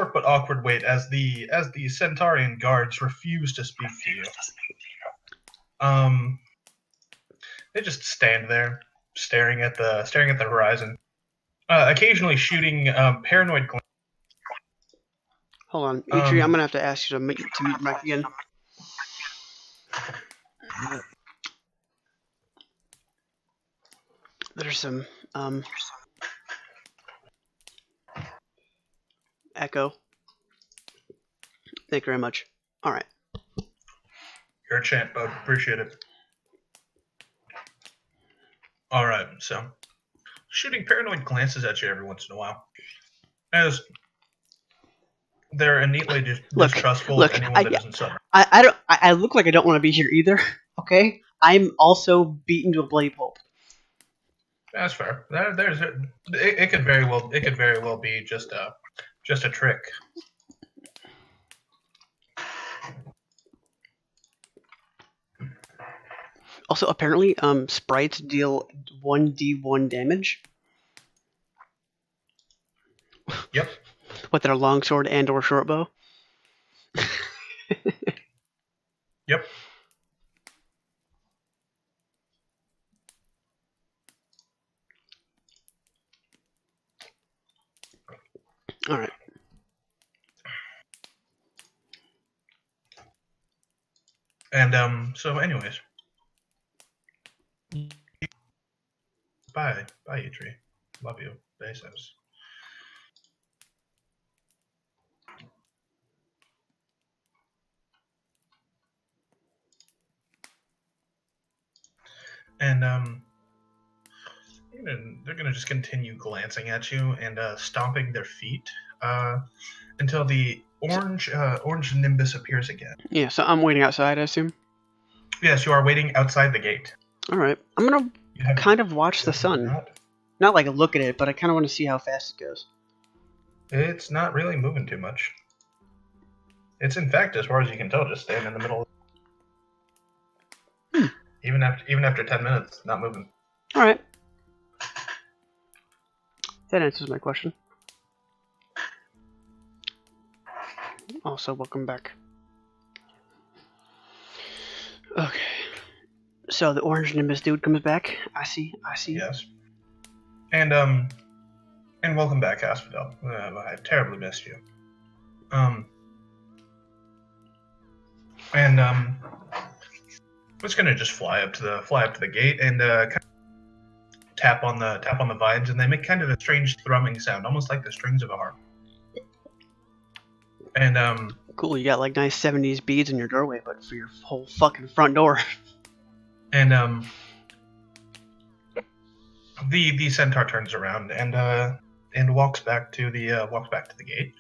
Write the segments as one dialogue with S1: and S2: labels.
S1: short but awkward wait as the Centaurian guards refuse to speak to you. They just stand there, staring at the horizon, occasionally shooting paranoid glances.
S2: Hold on, Adri, I'm gonna have to ask you to mute your mic again. There's some echo. Thank you very much. All right.
S1: You're a champ, bud. Appreciate it. All right, so shooting paranoid glances at you every once in a while, as they're innately distrustful of anyone that isn't southern.
S2: I look like I don't want to be here either. Okay, I'm also beaten to a bloody pulp.
S1: That's fair. It could very well be just a trick.
S2: Also, apparently, sprites deal 1d1 damage.
S1: Yep.
S2: With their longsword and/or shortbow.
S1: Yep.
S2: All right.
S1: And so, anyways, bye, Idri. Love you, Bezos. And they're gonna just continue glancing at you and stomping their feet until the orange nimbus appears again.
S2: Yeah, so I'm waiting outside, I assume.
S1: Yes, you are waiting outside the gate.
S2: All right, I'm gonna kind of watch the sun. Not like look at it, but I kind of want to see how fast it goes.
S1: It's not really moving too much. It's in fact, as far as you can tell, just staying in the middle. Even after 10 minutes, not moving.
S2: All right. That answers my question. Also, welcome back. Okay. So the orange nimbus dude comes back. I see.
S1: Yes. And welcome back, Asphodel. I terribly missed you. It's gonna just fly up to the gate and kind of tap on the vines, and they make kind of a strange thrumming sound, almost like the strings of a harp. And
S2: cool, you got like nice 70s beads in your doorway, but for your whole fucking front door.
S1: And the centaur turns around and walks back to the gate,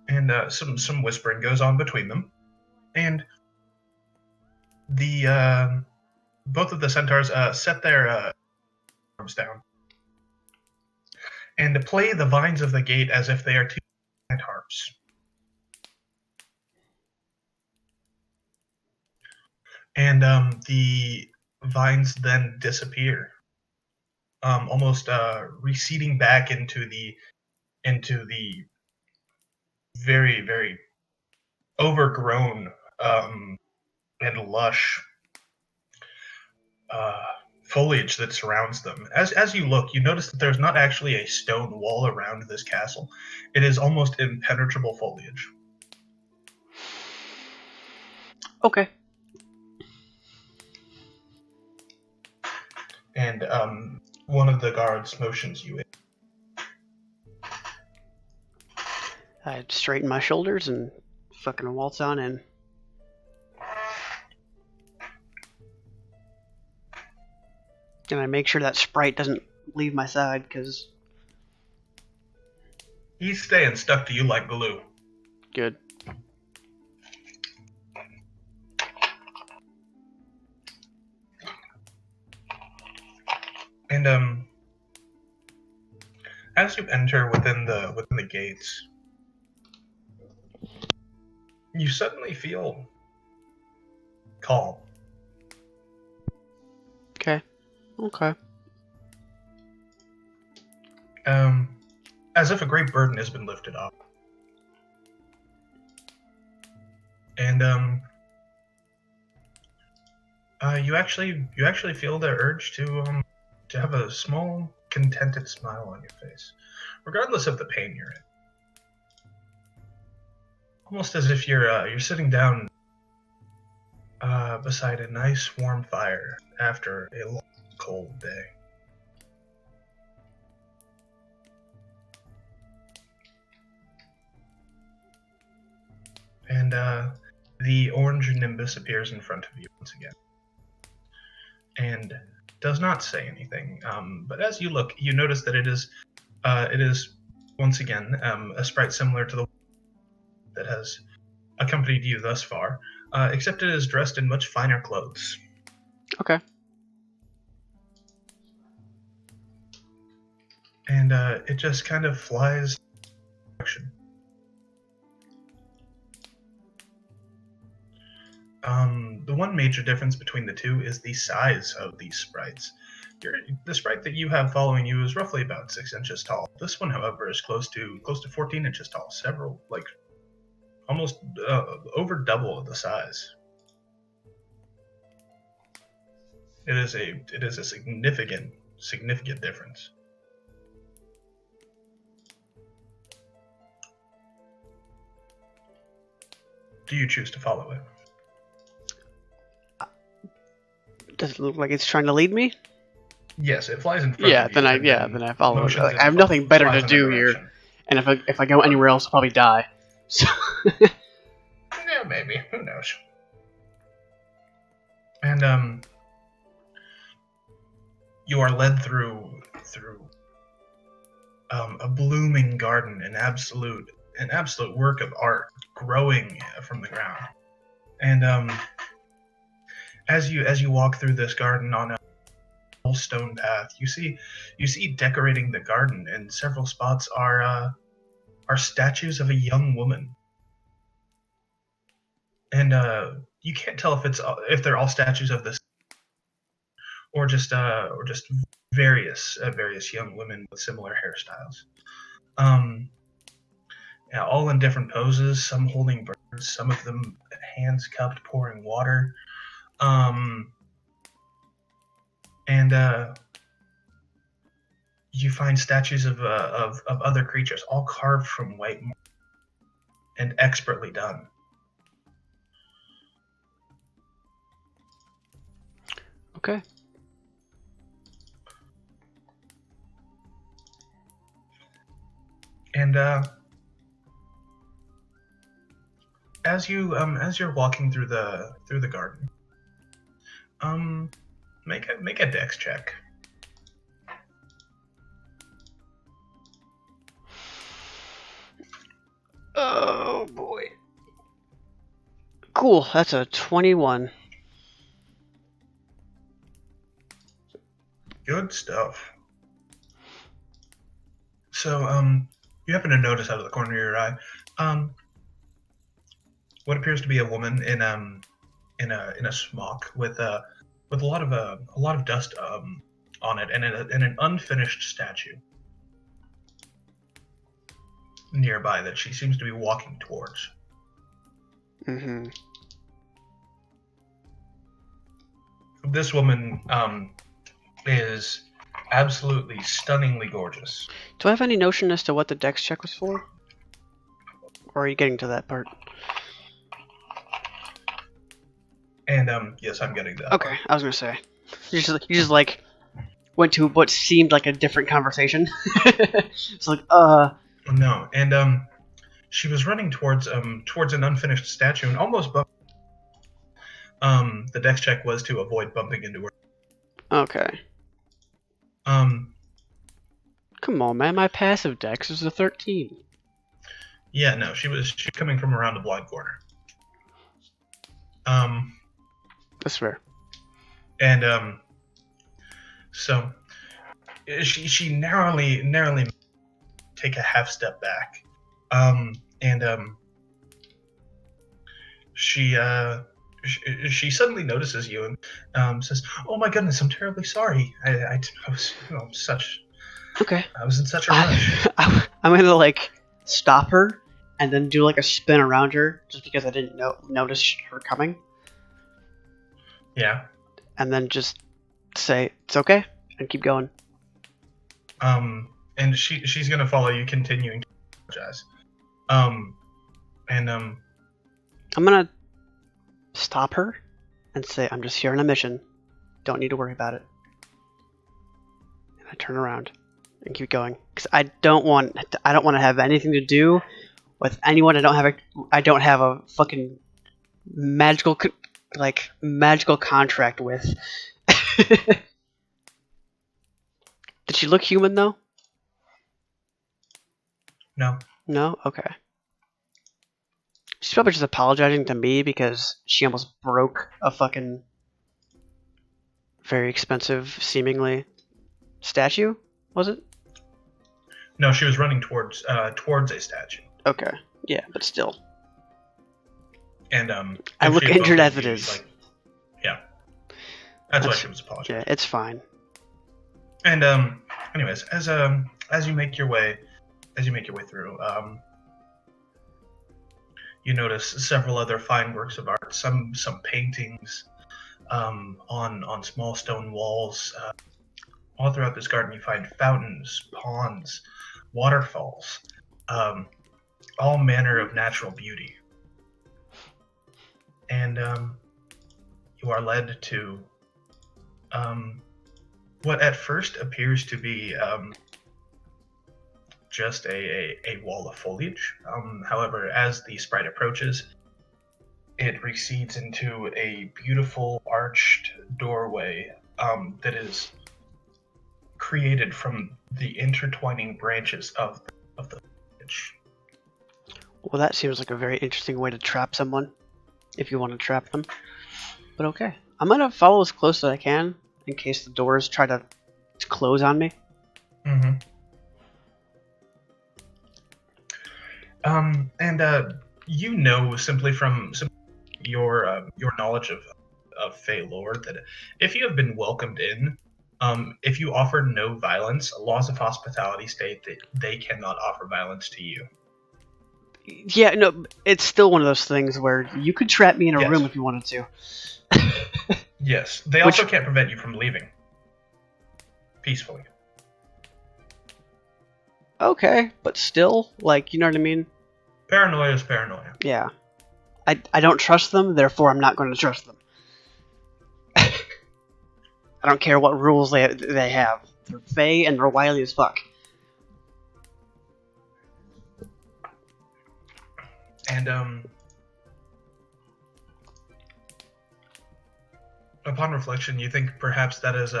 S1: and some whispering goes on between them, and the both of the centaurs set their arms down and play the vines of the gate as if they are two harps. And the vines then disappear, almost receding back into the very, very overgrown and lush foliage that surrounds them. As you look, you notice that there's not actually a stone wall around this castle. It is almost impenetrable foliage.
S2: Okay.
S1: And one of the guards motions you in.
S2: I straighten my shoulders and fucking waltz on in. And I make sure that sprite doesn't leave my side, because...
S1: he's staying stuck to you like glue.
S2: Good.
S1: And as you enter within the gates, you suddenly feel calm.
S2: Okay.
S1: As if a great burden has been lifted off. And you actually feel the urge to have a small, contented smile on your face, regardless of the pain you're in. Almost as if you're sitting down beside a nice warm fire after a long, cold day. And the orange nimbus appears in front of you once again, and does not say anything. But as you look, you notice that it is once again a sprite similar to the one that has accompanied you thus far, except it is dressed in much finer clothes.
S2: Okay.
S1: And it just kind of flies in the direction. The one major difference between the two is the size of these sprites. The sprite that you have following you is roughly about 6 inches tall. This one, however, is close to 14 inches tall. Several, like, almost over double of the size. It is a significant difference. Do you choose to follow it?
S2: Does it look like it's trying to lead me?
S1: Yes, it flies in front of you.
S2: Then I follow it. Like, I have nothing better to do here, and if I go anywhere else, I'll probably die. So
S1: yeah, maybe. Who knows? And you are led through a blooming garden, an absolute work of art growing from the ground. And as you walk through this garden on a stone path, you see decorating the garden in several spots are statues of a young woman. And you can't tell if they're all statues of this or just various young women with similar hairstyles. Yeah, all in different poses, some holding birds, some of them hands cupped pouring water. And you find statues of other creatures, all carved from white marble and expertly done.
S2: Okay.
S1: And as you're walking through the garden, make a dex check.
S2: Oh boy. Cool. That's a 21.
S1: Good stuff. So you happen to notice out of the corner of your eye what appears to be a woman in a smock with a lot of dust on it, and an unfinished statue nearby that she seems to be walking towards.
S2: Mm-hmm.
S1: This woman is absolutely stunningly gorgeous.
S2: Do I have any notion as to what the dex check was for? Or are you getting to that part?
S1: And yes, I'm getting that.
S2: Okay, I was gonna say. You just like went to what seemed like a different conversation. It's like,
S1: No, and she was running towards an unfinished statue and almost bumped. The dex check was to avoid bumping into her.
S2: Okay. Come on, man. My passive dex is a 13.
S1: Yeah, no, she was coming from around the blind corner.
S2: That's fair.
S1: And so she narrowly take a half step back, and she suddenly notices you and says, "Oh my goodness, I'm terribly sorry. I was
S2: Okay.
S1: I was in such a rush."
S2: I'm gonna like stop her and then do like a spin around her, just because I didn't notice her coming,
S1: Yeah.
S2: and then just say it's okay and keep going.
S1: And she's gonna follow you, continuing to apologize. And
S2: I'm gonna stop her and say, I'm just here on a mission. Don't need to worry about it. And I turn around and keep going, because I don't want to have anything to do with anyone. I don't have a fucking magical contract with. Did she look human though?
S1: no.
S2: No? Okay. She's probably just apologizing to me because she almost broke a fucking very expensive, seemingly, statue, was it?
S1: No, she was running towards a statue.
S2: Okay. Yeah, but still.
S1: And
S2: I
S1: if
S2: look
S1: she had
S2: injured
S1: bumped
S2: as it
S1: you,
S2: is.
S1: like, yeah. That's why she was apologizing.
S2: Yeah, it's fine.
S1: And anyways, as you make your way through, you notice several other fine works of art, some paintings, on small stone walls. All throughout this garden, you find fountains, ponds, waterfalls, all manner of natural beauty. And you are led to what at first appears to be just a wall of foliage. However, as the sprite approaches, it recedes into a beautiful arched doorway that is created from the intertwining branches of the foliage.
S2: Well, that seems like a very interesting way to trap someone, if you want to trap them. But okay. I'm gonna follow as close as I can, in case the doors try to close on me.
S1: Mm-hmm. And you know, simply from your knowledge of Fey lore, that if you have been welcomed in, if you offer no violence, laws of hospitality state that they cannot offer violence to you.
S2: Yeah, no, it's still one of those things where you could trap me in a room if you wanted to.
S1: Yes, they also can't prevent you from leaving peacefully.
S2: Okay, but still, like, you know what I mean?
S1: Paranoia is paranoia.
S2: Yeah. I don't trust them, therefore I'm not going to trust them. I don't care what rules they have. They're Fey and they're wily as fuck.
S1: And upon reflection, you think perhaps that is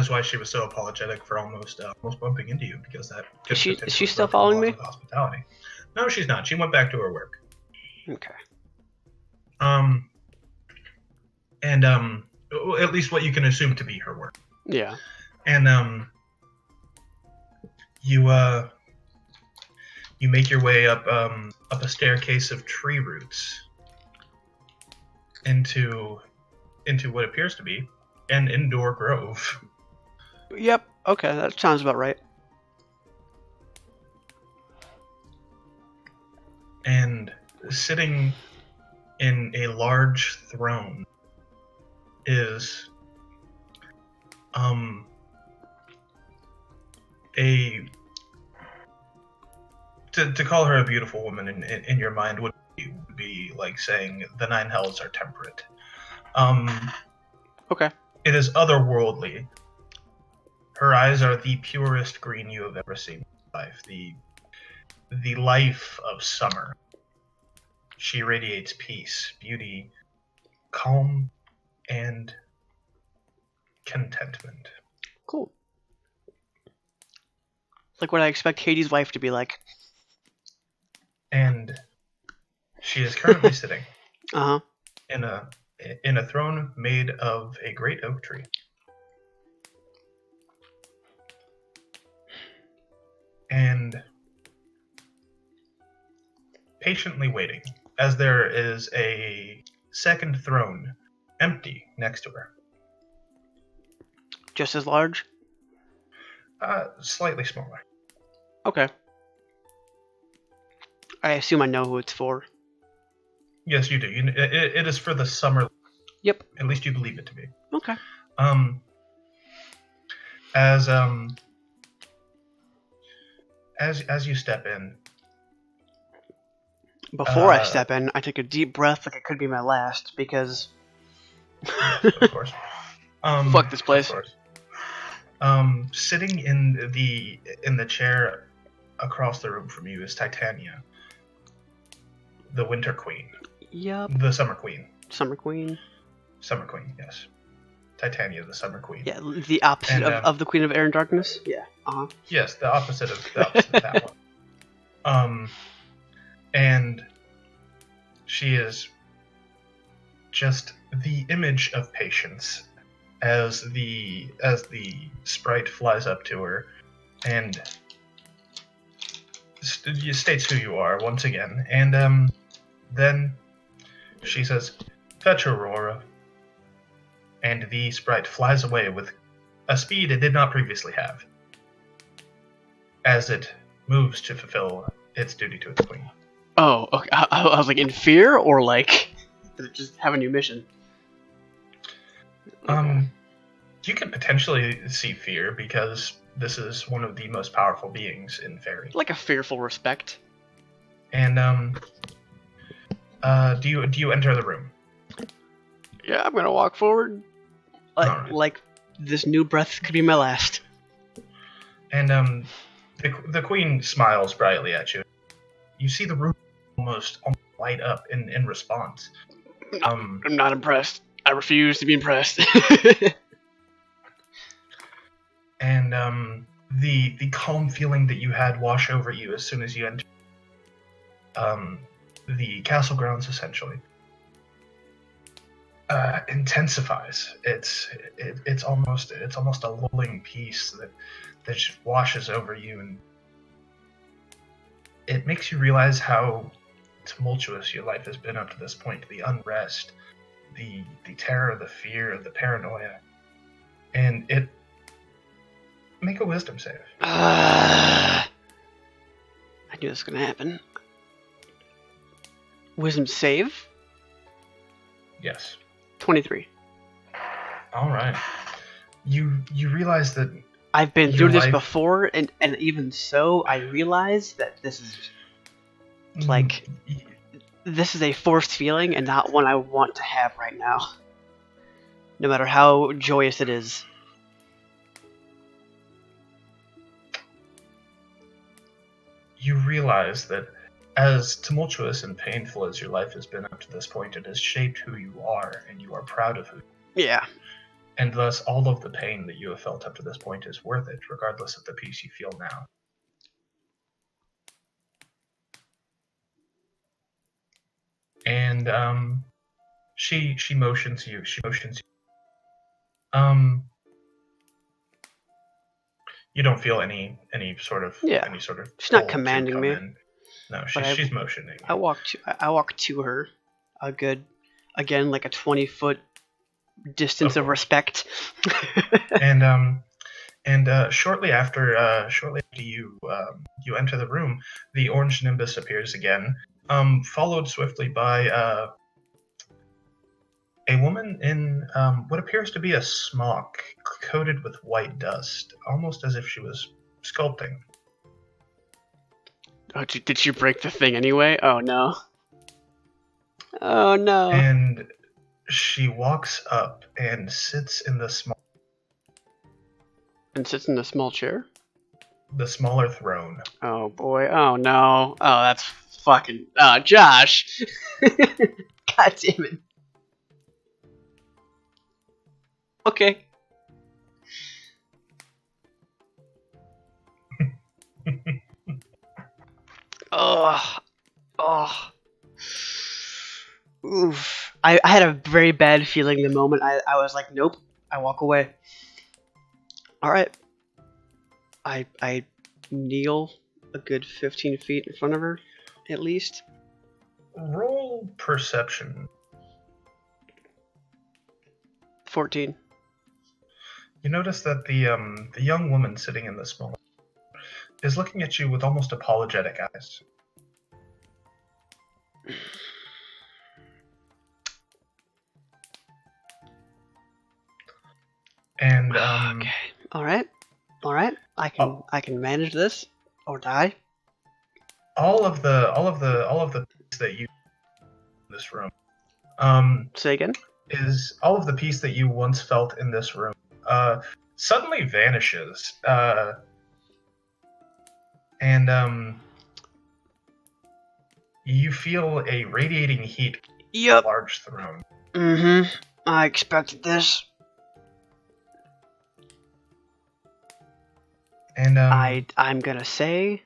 S1: why she was so apologetic for almost bumping into you, because that
S2: Is she still following me?
S1: Hospitality. No, she's not. She went back to her work.
S2: Okay.
S1: And at least what you can assume to be her work.
S2: Yeah.
S1: And you make your way up a staircase of tree roots into what appears to be an indoor grove.
S2: Yep. Okay, that sounds about right.
S1: And sitting in a large throne is to call her a beautiful woman in your mind would be like saying the nine hells are temperate.
S2: Okay.
S1: It is otherworldly. Her eyes are the purest green you have ever seen in life. The life of summer. She radiates peace, beauty, calm, and contentment.
S2: Cool. Like what I expect Katie's wife to be like.
S1: And she is currently sitting
S2: Uh-huh.
S1: in a throne made of a great oak tree. And patiently waiting, as there is a second throne empty next to her.
S2: Just as large?
S1: Slightly smaller.
S2: Okay. I assume I know who it's for.
S1: Yes, you do. It is for the summer.
S2: Yep.
S1: At least you believe it to be.
S2: Okay.
S1: As you step in.
S2: Before I step in, I take a deep breath, like it could be my last, because.
S1: Yes, of course.
S2: Fuck this place.
S1: Of course. Sitting in the chair across the room from you is Titania, the Winter Queen.
S2: Yep.
S1: The Summer Queen.
S2: Summer Queen.
S1: Summer Queen, yes. Titania, the Summer Queen.
S2: Yeah, the opposite of the Queen of Air and Darkness. Yeah.
S1: Yes, the opposite of that one. And she is just the image of patience as the sprite flies up to her and states who you are once again. And then she says, "Fetch Aurora." And the sprite flies away with a speed it did not previously have, as it moves to fulfill its duty to its queen.
S2: Oh, okay. I was like, in fear, or like, does it just have a new mission?
S1: You can potentially see fear because this is one of the most powerful beings in fairy.
S2: Like a fearful respect.
S1: And do you enter the room?
S2: Yeah, I'm gonna walk forward.
S1: Alright.
S2: Like this new breath could be my last.
S1: And the queen smiles brightly at you. You see the room almost light up in response.
S2: I'm not impressed. I refuse to be impressed.
S1: And the calm feeling that you had wash over you as soon as you entered the castle grounds, essentially, intensifies. It's almost a lulling peace that just washes over you, and it makes you realize how tumultuous your life has been up to this point. The unrest, the terror, the fear, the paranoia, and it. Make a wisdom save.
S2: I knew this was gonna happen. Wisdom save?
S1: Yes.
S2: 23.
S1: All right. You realize that
S2: I've been through this before, and even so, I realize that this is like this is a forced feeling and not one I want to have right now. No matter how joyous it is.
S1: You realize that as tumultuous and painful as your life has been up to this point, it has shaped who you are, and you are proud of who you are.
S2: Yeah.
S1: And thus, all of the pain that you have felt up to this point is worth it, regardless of the peace you feel now. And she motions you. She motions you. You don't feel any sort of
S2: She's not commanding me.
S1: in. No, she's motioning.
S2: I walk to her, again like a 20-foot distance of respect.
S1: And shortly after you enter the room, the orange nimbus appears again, followed swiftly by a woman in what appears to be a smock coated with white dust, almost as if she was sculpting.
S2: Oh, did she break the thing anyway? Oh no. Oh no.
S1: And she walks up and sits in the small
S2: chair?
S1: The smaller throne.
S2: Oh boy. Oh no. Oh, that's fucking Josh. God damn it. Okay. Oh. Oof. I had a very bad feeling the moment I was like, nope. I walk away. Alright. I kneel a good 15 feet in front of her, at least.
S1: Roll perception.
S2: 14.
S1: You notice that the young woman sitting in the small is looking at you with almost apologetic eyes. And
S2: Okay. All right. I can manage this or die.
S1: all of the peace that you in this room
S2: Say again.
S1: is all of the peace that you once felt in this room suddenly vanishes, and you feel a radiating heat
S2: Yep.
S1: large throne.
S2: Mm-hmm. I expected this.
S1: And
S2: I'm gonna say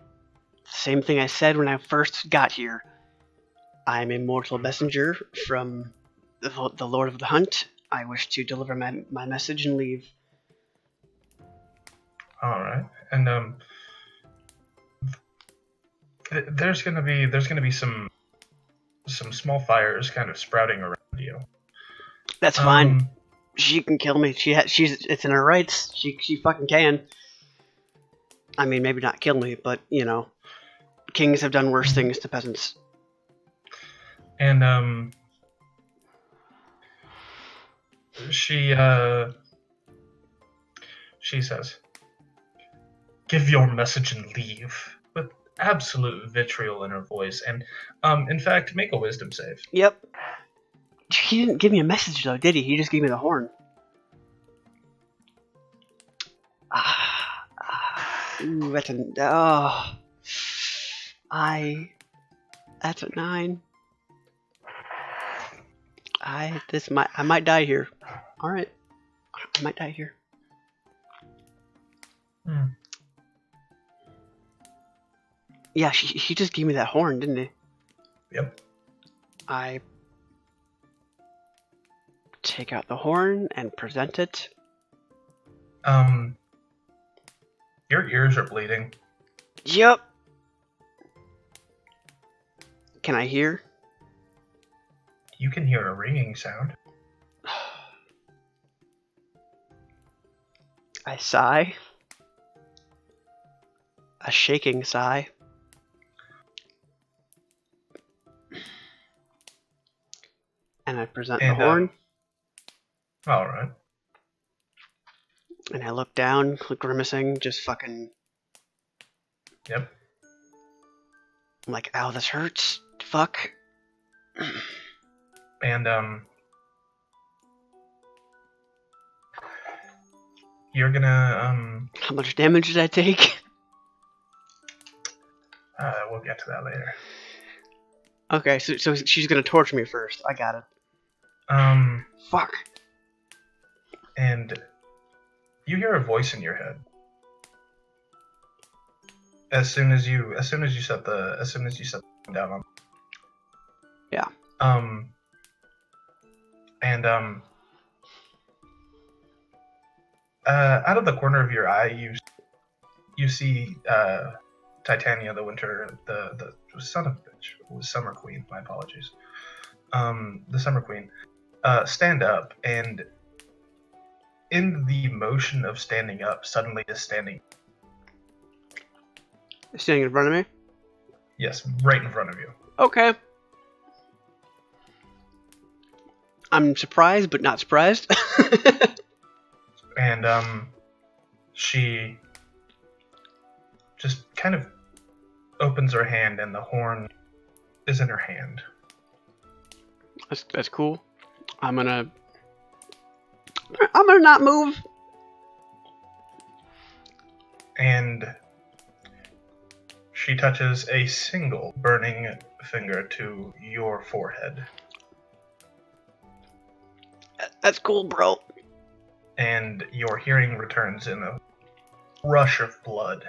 S2: the same thing I said when I first got here. I'm a mortal messenger from the Lord of the Hunt. I wish to deliver my message and leave.
S1: all right, and there's gonna be some small fires kind of sprouting around you.
S2: That's fine. She can kill me. She's it's in her rights. She fucking can. I mean, maybe not kill me, but you know, kings have done worse things to peasants.
S1: And she says, "Give your message and leave," with absolute vitriol in her voice. And in fact, make a wisdom save.
S2: Yep. He didn't give me a message though, did he? He just gave me the horn. Ooh, that's a that's a 9. I might die here. All right, I might die here. Yeah, he just gave me that horn, didn't he?
S1: Yep.
S2: I take out the horn and present it.
S1: Your ears are bleeding.
S2: Yep. Can I hear?
S1: You can hear a ringing sound.
S2: I sigh. A shaking sigh. And I present the horn.
S1: All right.
S2: And I look down, grimacing, just fucking.
S1: Yep.
S2: I'm like, ow, this hurts. Fuck.
S1: And you're gonna
S2: How much damage did I take?
S1: we'll get to that later.
S2: Okay, so she's gonna torture me first. I got it. Fuck.
S1: And you hear a voice in your head. As soon as you set the down on.
S2: Yeah.
S1: And out of the corner of your eye, you see Titania, the winter, the son of a bitch, the Summer Queen. My apologies. The Summer Queen, stand up, and in the motion of standing up, suddenly is standing.
S2: Standing in front of me?
S1: Yes, right in front of you.
S2: Okay. I'm surprised, but not surprised.
S1: And she just kind of opens her hand, and the horn is in her hand.
S2: That's cool. I'm gonna not move.
S1: And she touches a single burning finger to your forehead.
S2: That's cool, bro.
S1: And your hearing returns in a rush of blood.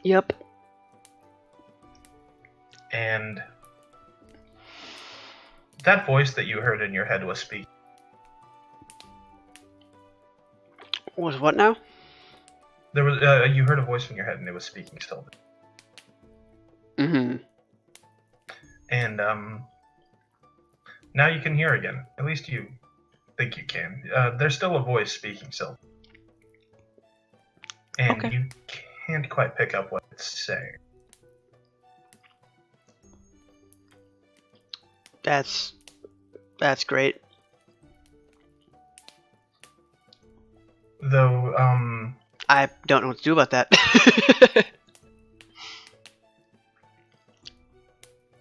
S2: Yep.
S1: And that voice that you heard in your head was speaking.
S2: Was what now?
S1: There was you heard a voice in your head, and it was speaking still.
S2: Mm-hmm.
S1: And now you can hear again. At least you think you can. There's still a voice speaking still. And
S2: Okay.
S1: you can't quite pick up what it's saying.
S2: That's great.
S1: Though,
S2: I don't know what to do about that.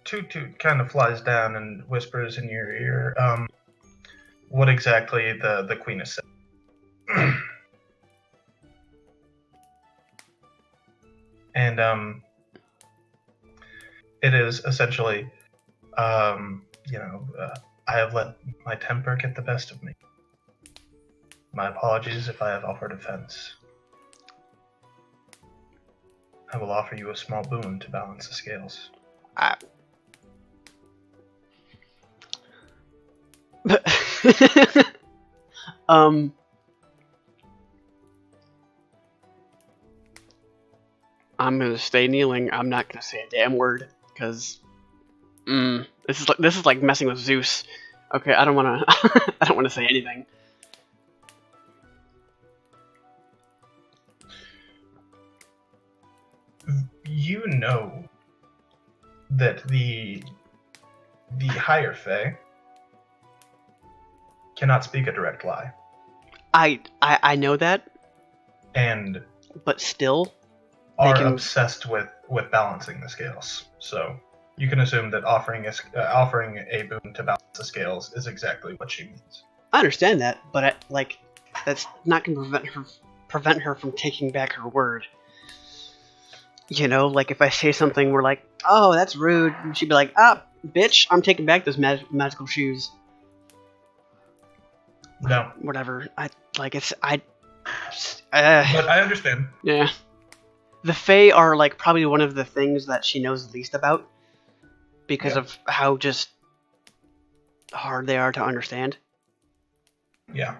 S1: Toot Toot kind of flies down and whispers in your ear, what exactly the Queen has said. And, it is essentially, I have let my temper get the best of me. My apologies if I have offered offense. I will offer you a small boon to balance the scales.
S2: I'm gonna stay kneeling. I'm not gonna say a damn word because this is like messing with Zeus. Okay, I don't wanna I don't wanna say anything.
S1: You know that the higher Fae cannot speak a direct lie.
S2: I know that,
S1: And
S2: but still,
S1: are
S2: can...
S1: obsessed with balancing the scales. So you can assume that offering a boon to balance the scales is exactly what she means.
S2: I understand that, but that's not gonna prevent her from taking back her word. You know, like if I say something, we're like, "Oh, that's rude," and she'd be like, "Ah, bitch, I'm taking back those magical shoes."
S1: No.
S2: Whatever.
S1: But I understand.
S2: Yeah. The Fae are like probably one of the things that she knows least about because of how just hard they are to understand.
S1: Yeah.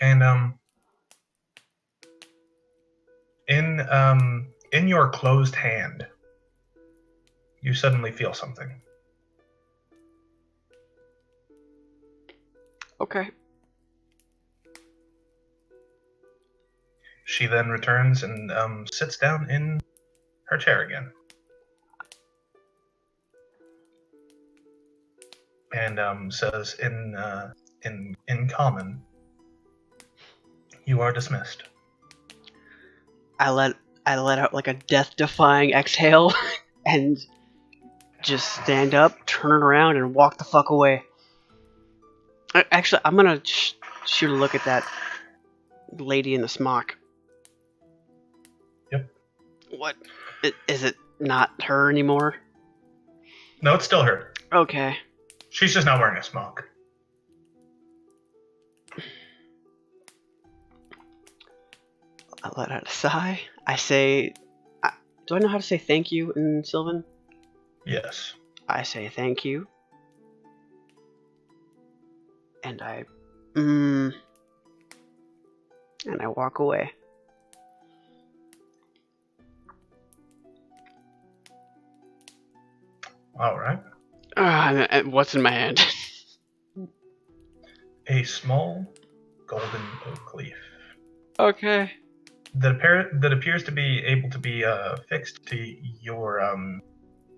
S1: And in your closed hand, you suddenly feel something.
S2: Okay.
S1: She then returns and sits down in her chair again. And says in common, "You are dismissed."
S2: I let out like a death-defying exhale and just stand up, turn around, and walk the fuck away. Actually, I'm gonna shoot a look at that lady in the smock.
S1: Yep.
S2: What? Is it not her anymore?
S1: No, it's still her.
S2: Okay.
S1: She's just not wearing a smock.
S2: I let out a sigh. I say, do I know how to say thank you in Sylvan?
S1: Yes.
S2: I say thank you. And and I walk away.
S1: All right.
S2: And what's in my hand?
S1: A small golden oak leaf.
S2: Okay.
S1: That appears to be able to be fixed to your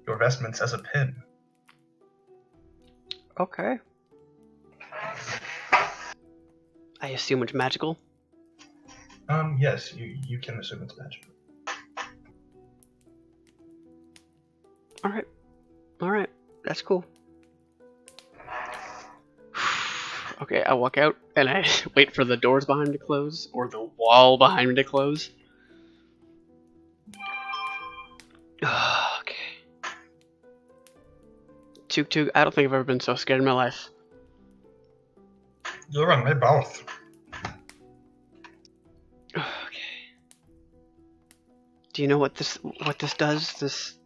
S1: vestments as a pin.
S2: Okay. I assume it's magical.
S1: Yes, you can assume it's magical.
S2: All right. That's cool. Okay, I walk out and I wait for the doors behind me to close or the wall behind me to close. Okay. Tuk Tuk, I don't think I've ever been so scared in my life.
S1: You're wrong, they both.
S2: Okay. Do you know what this does? This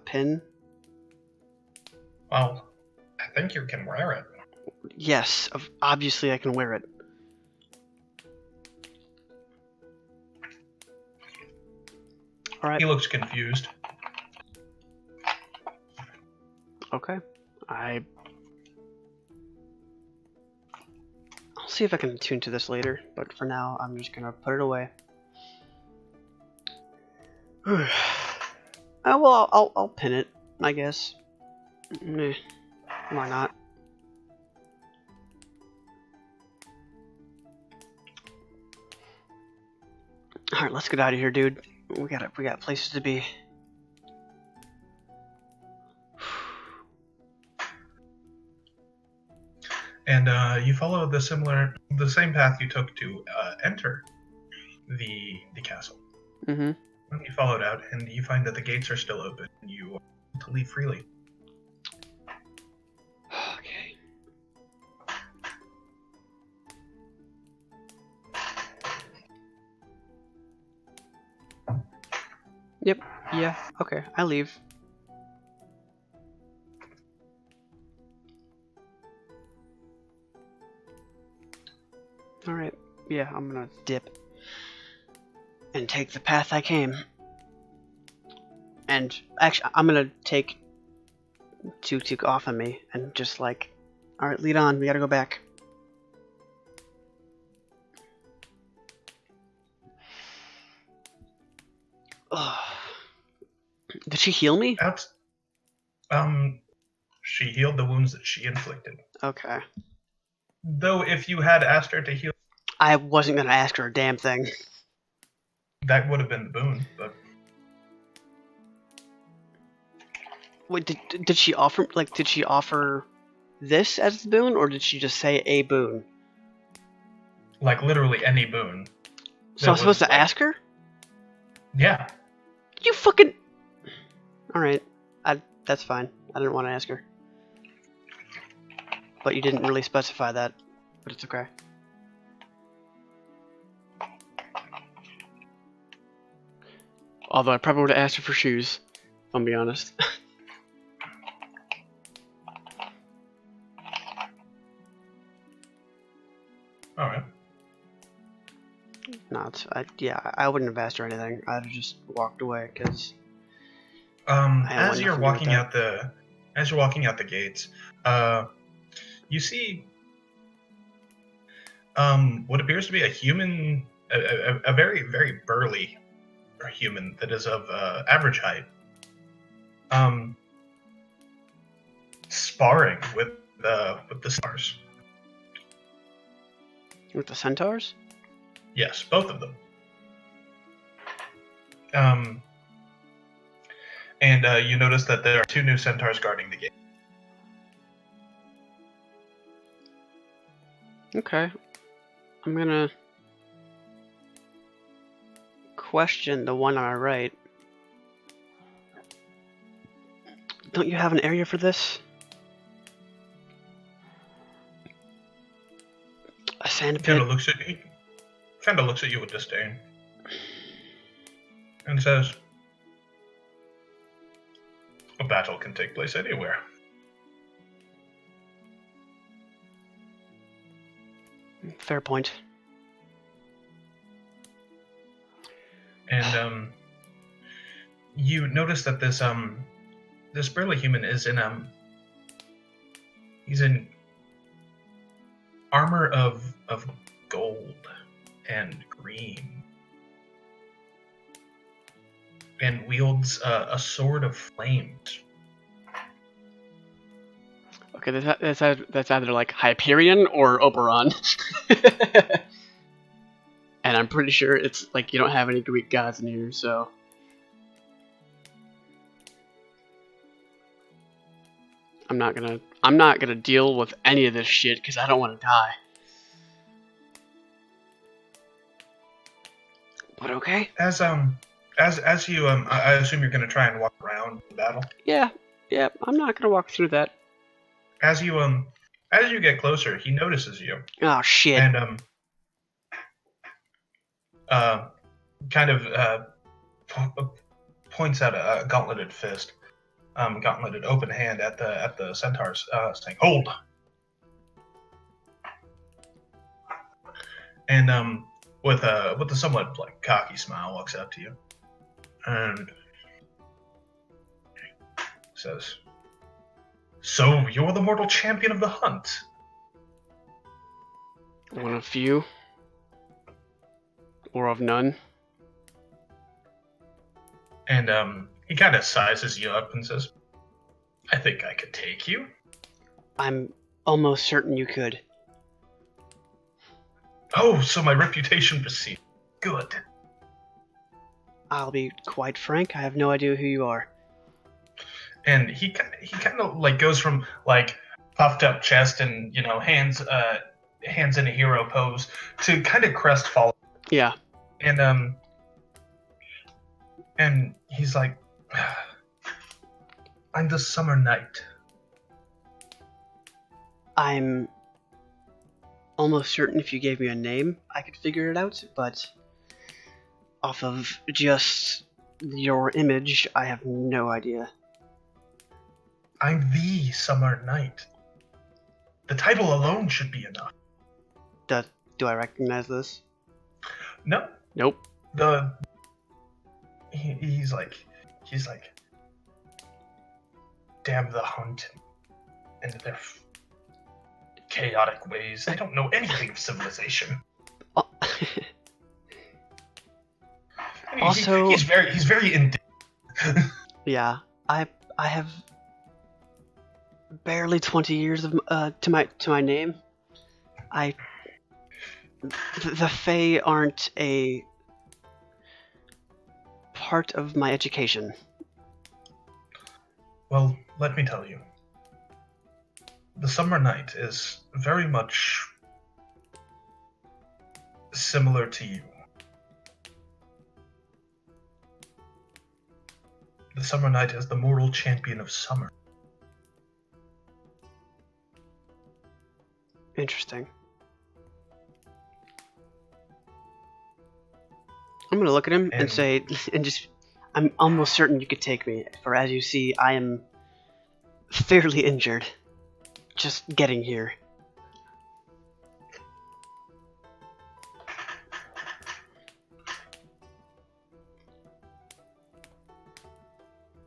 S2: pin?
S1: Well, I think you can wear it.
S2: Yes, obviously I can wear it. All right.
S1: He looks confused.
S2: Okay. I'll see if I can attune to this later, but for now I'm just gonna put it away. Well, I'll pin it, I guess. Meh, why not? All right, let's get out of here, dude. We got places to be.
S1: And you follow the same path you took to enter the castle.
S2: Mm-hmm.
S1: You followed out, and you find that the gates are still open, and you are able to leave freely.
S2: Okay. Yep. Yeah. Okay. I leave. All right. Yeah, I'm gonna dip and take the path I came. And actually, I'm gonna take Tuk off of me and just like, all right, lead on. We gotta go back. Ugh. Did she heal me?
S1: She healed the wounds that she inflicted.
S2: Okay.
S1: Though, if you had asked her to heal,
S2: I wasn't gonna ask her a damn thing.
S1: that would have been the boon. But
S2: Wait, did she offer did she offer this as the boon, or did she just say a boon?
S1: like literally any boon.
S2: So I'm supposed to ask her?
S1: Yeah.
S2: You fucking. All right, that's fine. I didn't want to ask her, but you didn't really specify that. But it's okay. Although I probably would have asked her for shoes, if I'm being honest.
S1: All right.
S2: No, I wouldn't have asked her anything. I'd have just walked away because.
S1: As you're walking out the gates, you see what appears to be a human, a very very burly human that is of average height, sparring with the stars.
S2: With the centaurs?
S1: Yes, both of them. And you notice that there are 2 new centaurs guarding the gate.
S2: Okay. I'm gonna question the one on our right. Don't you have an area for this? A sand pit?
S1: Kind of looks at you with disdain, and says, "A battle can take place anywhere."
S2: Fair point.
S1: And you notice that this burly human is he's in armor of gold and green, and wields a sword of flames.
S2: Okay, that's either like Hyperion or Oberon. And I'm pretty sure it's like you don't have any Greek gods in here, so. I'm not gonna deal with any of this shit because I don't want to die. But okay.
S1: As you I assume you're gonna try and walk around the battle.
S2: Yeah, I'm not gonna walk through that.
S1: As you get closer, he notices you.
S2: Oh shit.
S1: And kind of points out a gauntleted fist, gauntleted open hand at the centaurs, saying, "Hold!" And with a somewhat like cocky smile, walks up to you and says, "So you're the mortal champion of the hunt?"
S2: One of few. Or of none.
S1: And he kind of sizes you up and says, "I think I could take you."
S2: I'm almost certain you could.
S1: Oh, so my reputation precedes. Good.
S2: I'll be quite frank, I have no idea who you are.
S1: And he kind of like goes from like puffed up chest and hands in a hero pose to kind of crestfallen.
S2: Yeah.
S1: And and he's like, "I'm the Summer Knight."
S2: I'm almost certain if you gave me a name, I could figure it out, but off of just your image, I have no idea.
S1: I'm the Summer Knight. The title alone should be enough.
S2: Do I recognize this?
S1: No,
S2: Nope.
S1: he's like, damn the hunt and their chaotic ways. They don't know anything of civilization.
S2: Oh. Also,
S1: he's very indignant.
S2: yeah, I have barely 20 years of to my name. The Fae aren't a part of my education.
S1: Well, let me tell you. The Summer Night is very much similar to you. The Summer Night is the moral champion of summer.
S2: Interesting. I'm gonna look at him and say, I'm almost certain you could take me, for as you see, I am fairly injured. Just getting here.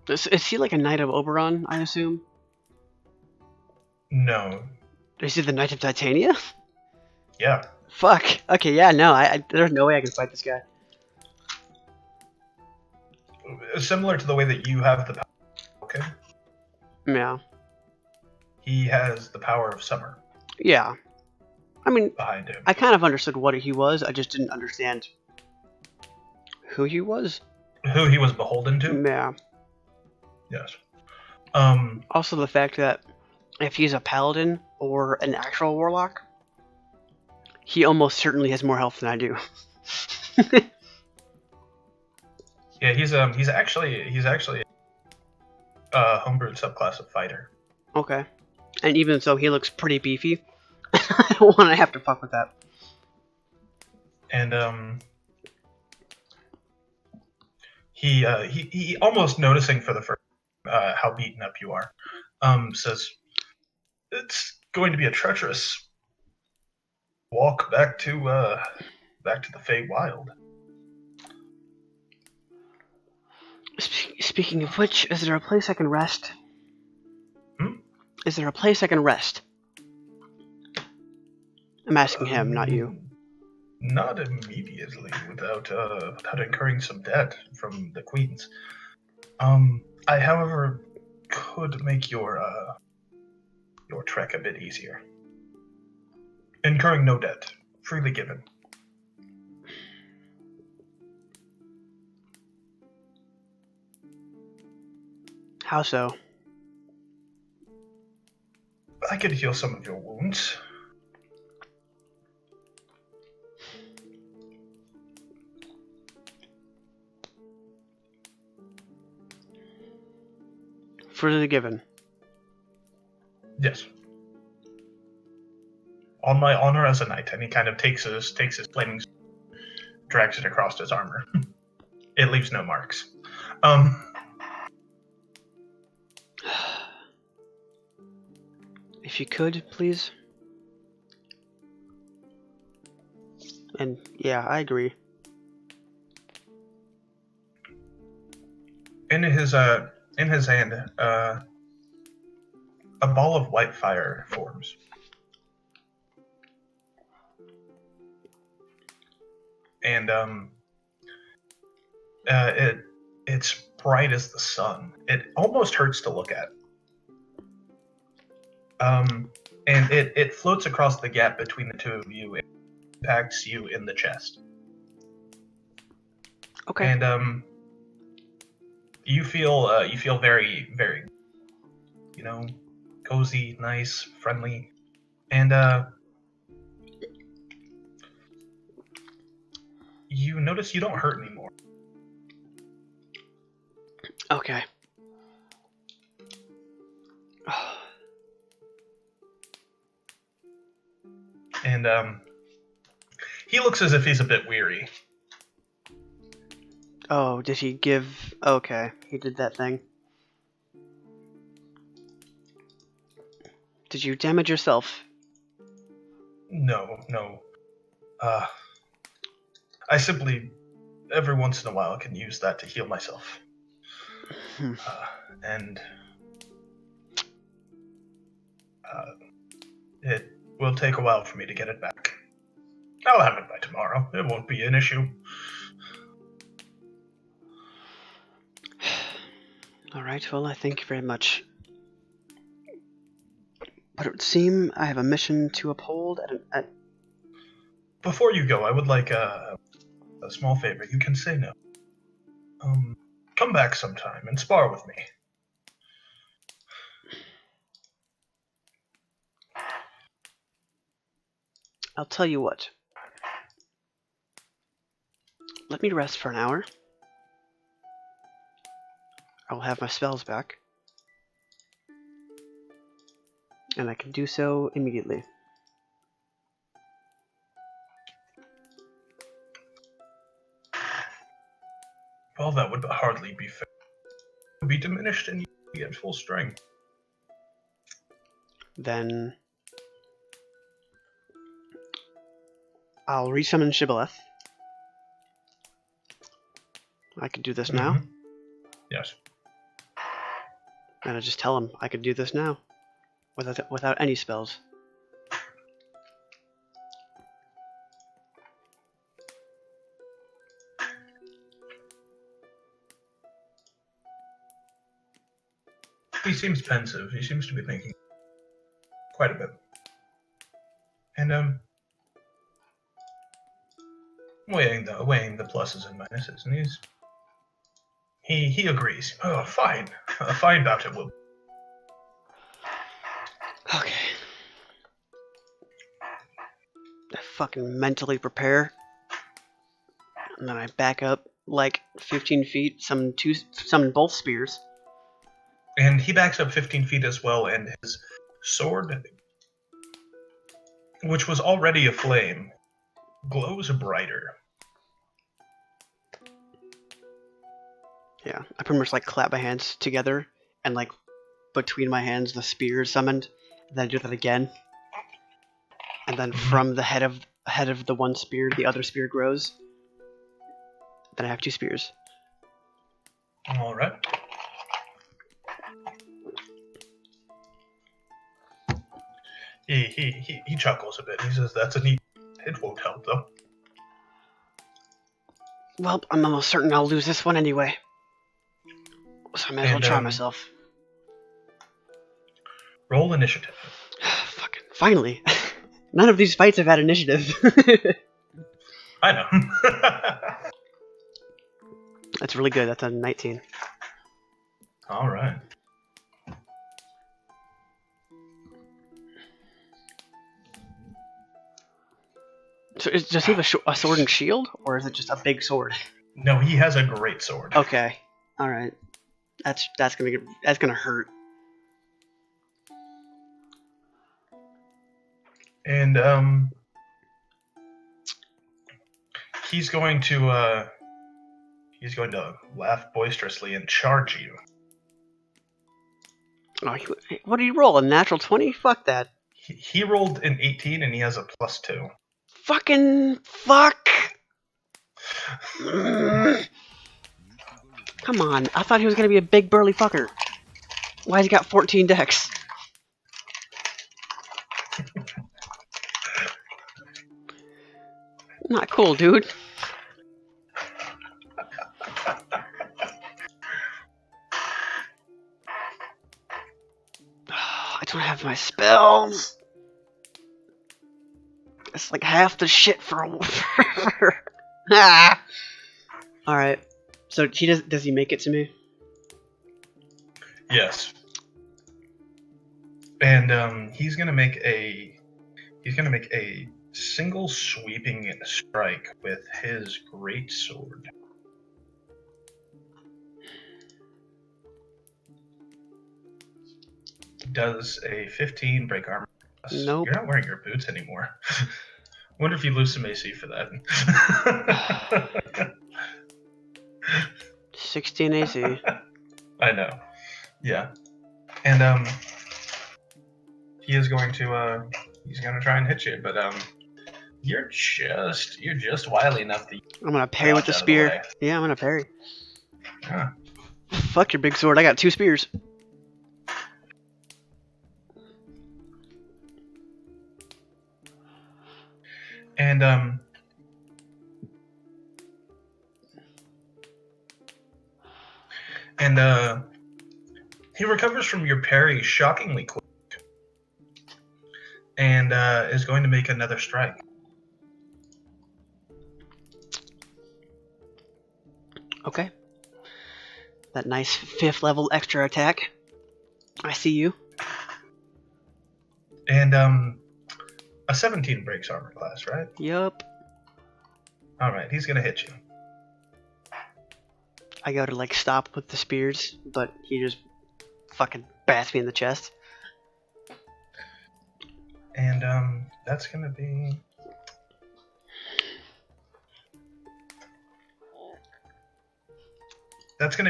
S2: Is he like a Knight of Oberon, I assume?
S1: No.
S2: Is he the Knight of Titania?
S1: Yeah.
S2: Fuck. Okay, yeah, no, there's no way I can fight this guy.
S1: Similar to the way that you have the power. Okay.
S2: Yeah.
S1: He has the power of summer.
S2: Yeah. I mean,
S1: behind him.
S2: I kind of understood what he was, I just didn't understand who he was.
S1: Who he was beholden to?
S2: Yeah.
S1: Yes.
S2: Also the fact that if he's a paladin or an actual warlock, he almost certainly has more health than I do.
S1: Yeah, he's actually a homebrewed subclass of fighter.
S2: Okay. And even so, he looks pretty beefy. I don't want to have to fuck with that.
S1: And he almost noticing for the first how beaten up you are, says, "It's going to be a treacherous walk back to the Feywild."
S2: Speaking of which, is there a place I can rest?
S1: Hmm?
S2: Is there a place I can rest? I'm asking him, not you.
S1: Not immediately, without incurring some debt from the queens. I, however, could make your trek a bit easier. Incurring no debt, freely given.
S2: How so?
S1: I could heal some of your wounds.
S2: Freely given.
S1: Yes. On my honor as a knight, and he kind of takes his flaming sword, drags it across his armor. It leaves no marks.
S2: If you could, please. And yeah, I agree.
S1: In his hand, a ball of white fire forms. And it's bright as the sun. It almost hurts to look at. And it floats across the gap between the two of you. It impacts you in the chest.
S2: Okay.
S1: And you feel very, very, cozy, nice, friendly, and you notice you don't hurt anymore.
S2: Okay.
S1: And he looks as if he's a bit weary.
S2: Oh, did he give... Okay, he did that thing. Did you damage yourself?
S1: No. I simply, every once in a while, can use that to heal myself. And it will take a while for me to get it back. I'll have it by tomorrow. It won't be an issue.
S2: Alright, well, I thank you very much. But it would seem I have a mission to uphold at...
S1: Before you go, I would like a small favor. You can say no. Come back sometime and spar with me.
S2: I'll tell you what. Let me rest for an hour. I'll have my spells back. And I can do so immediately.
S1: Well, that would hardly be fair. It would be diminished and you would be at full strength.
S2: Then... I'll resummon Shibboleth. I can do this now.
S1: Yes.
S2: And I just tell him I could do this now. Without any spells.
S1: He seems pensive. He seems to be thinking quite a bit. And weighing the pluses and minuses, and he agrees. Oh, fine. A fine bout it will be.
S2: Okay. I fucking mentally prepare. And then I back up like 15 feet, summon both spears.
S1: And he backs up 15 feet as well, and his sword, which was already aflame, glows brighter.
S2: Yeah, I pretty much like clap my hands together, and like between my hands the spear is summoned. And then I do that again. And then from the head of the one spear, the other spear grows. Then I have two spears.
S1: All right. He chuckles a bit. He says, "That's a neat. It won't help though."
S2: Well, I'm almost certain I'll lose this one anyway. So I may as well try myself.
S1: Roll initiative.
S2: Fucking finally. None of these fights have had initiative.
S1: I know.
S2: That's really good. That's a 19.
S1: All right.
S2: So does he have a sword and shield, or is it just a big sword?
S1: No, he has a great sword.
S2: Okay. All right. That's gonna hurt.
S1: And he's going to laugh boisterously and charge you.
S2: Oh, what did he roll? A natural 20? Fuck that.
S1: He rolled an 18 and he has a +2.
S2: Fucking fuck. Come on, I thought he was gonna be a big burly fucker. Why's he got 14 dex? Not cool, dude. don't have my spells. It's like half the shit for a ah. All right. So he does he make it to me?
S1: Yes. And he's gonna make a single sweeping strike with his great sword. Does a 15 break armor?
S2: Nope.
S1: You're not wearing your boots anymore. Wonder if you lose some AC for that.
S2: 16 AC.
S1: I know. Yeah. And he is going to he's gonna try and hit you, but you're just wily enough to
S2: I'm gonna parry with the
S1: dodge out of the
S2: spear.
S1: way.
S2: Yeah, I'm gonna parry.
S1: Yeah.
S2: Fuck your big sword. I got 2 spears.
S1: And he recovers from your parry shockingly quick, and is going to make another strike.
S2: Okay. That nice 5th level extra attack. I see you.
S1: And a 17 breaks armor class, right?
S2: Yup.
S1: All right, he's gonna hit you.
S2: I go to like stop with the spears, but he just fucking bats me in the chest.
S1: And that's gonna be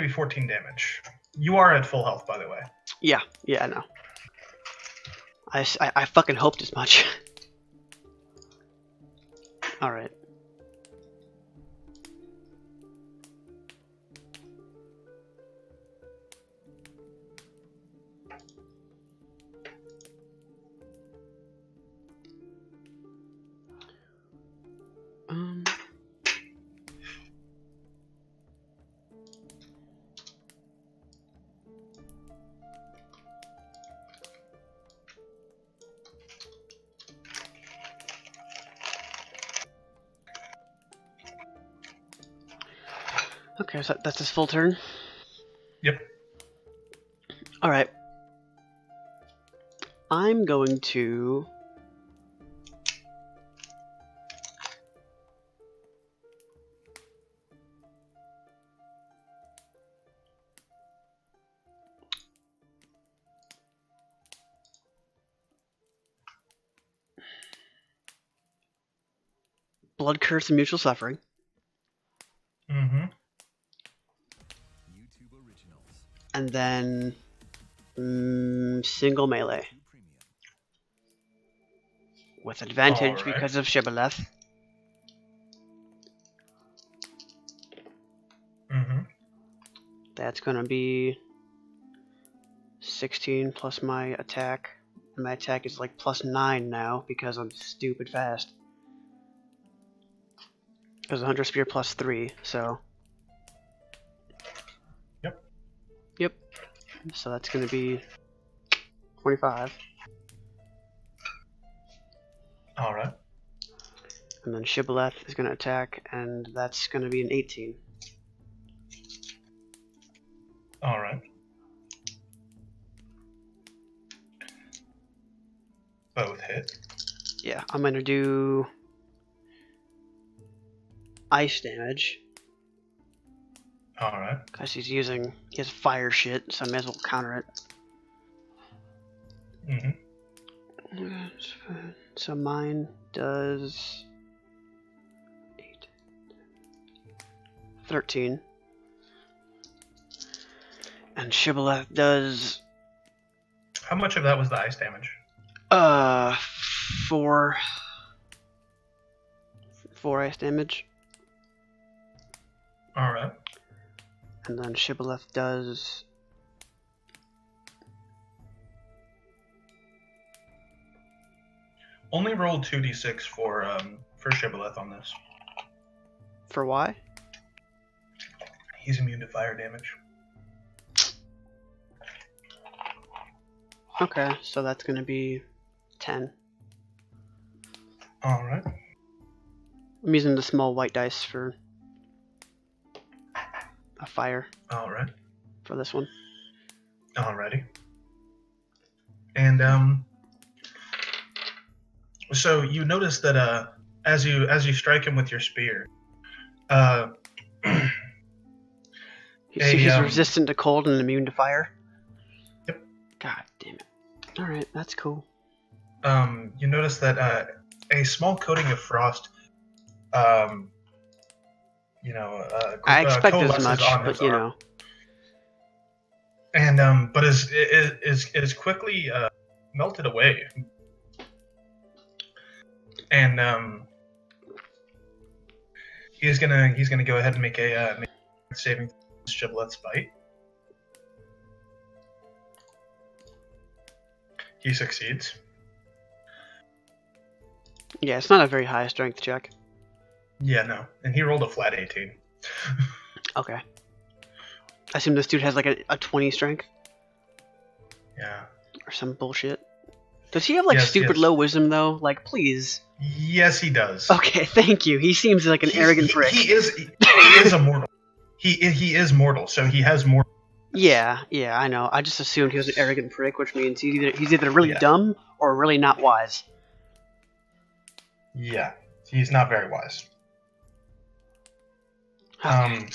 S1: 14 damage. You are at full health, by the way.
S2: Yeah, I know. I fucking hoped as much. Alright. Okay, so that's his full turn?
S1: Yep.
S2: Alright. I'm going to... Blood Curse and Mutual Suffering.
S1: Mm-hmm.
S2: And then... single melee. With advantage
S1: Alright.
S2: because of Shibboleth.
S1: Mm-hmm.
S2: That's gonna be 16 plus my attack. And my attack is like plus 9 now because I'm stupid fast. Because 100 Spear plus 3, so... Yep. So that's gonna be 25.
S1: Alright.
S2: And then Shibboleth is gonna attack, and that's gonna be an 18.
S1: Alright. Both hit.
S2: Yeah, I'm gonna do ice damage.
S1: Alright.
S2: Because he has fire shit, so I may as well counter it.
S1: Mm-hmm.
S2: So mine does 8, 13. And Shibboleth does
S1: How much of that was the ice damage?
S2: 4 ice damage.
S1: Alright.
S2: And then Shibboleth does
S1: Only roll 2d6 for Shibboleth on this.
S2: for why?
S1: He's immune to fire damage.
S2: Okay, so that's gonna be 10.
S1: All right.
S2: I'm using the small white dice for a fire
S1: All right.
S2: for this one.
S1: Alrighty. And so you notice that as you strike him with your spear, uh,
S2: So
S1: A,
S2: he's resistant to cold and immune to fire?
S1: Yep.
S2: God damn it. Alright, that's cool.
S1: you notice that a small coating of frost, um,
S2: I expected as
S1: coalesces
S2: much,
S1: on
S2: but
S1: his
S2: you
S1: arm,
S2: know.
S1: and but is quickly melted away, and he's gonna go ahead and make a saving Shibboleth's bite. He succeeds.
S2: Yeah, it's not a very high strength check.
S1: Yeah, no, and he rolled a flat 18.
S2: Okay. I assume this dude has like a 20 strength
S1: Yeah.
S2: or some bullshit. Does he have like
S1: Yes,
S2: stupid
S1: yes.
S2: low wisdom though? Like, please.
S1: Yes, he does.
S2: Okay, thank you. He seems like an arrogant prick.
S1: He is a mortal. He is mortal, so he has more.
S2: Yeah, I know. I just assumed he was an arrogant prick, which means he's either really
S1: Yeah.
S2: dumb or really not wise.
S1: Yeah, he's not very wise.
S2: Okay.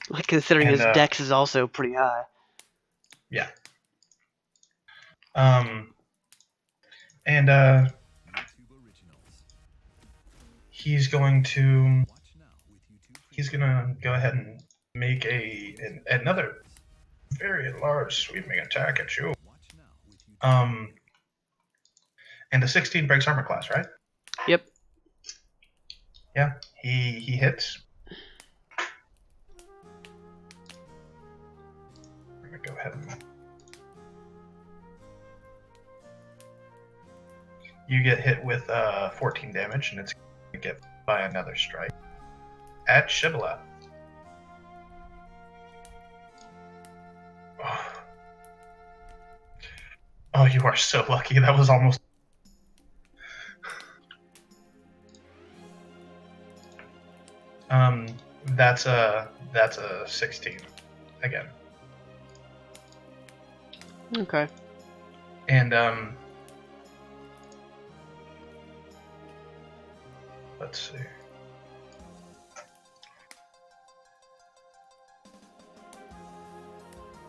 S2: Like considering
S1: and,
S2: his dex is also pretty high.
S1: Yeah. And he's gonna go ahead and make another very large sweeping attack at you. And a 16 breaks armor class, right?
S2: Yep.
S1: Yeah, he hits. I'm gonna go ahead and you get hit with 14 damage, and it's gonna get by another strike at Shibboleth. Oh, you are so lucky. That was almost. That's a 16 again.
S2: Okay.
S1: And let's see.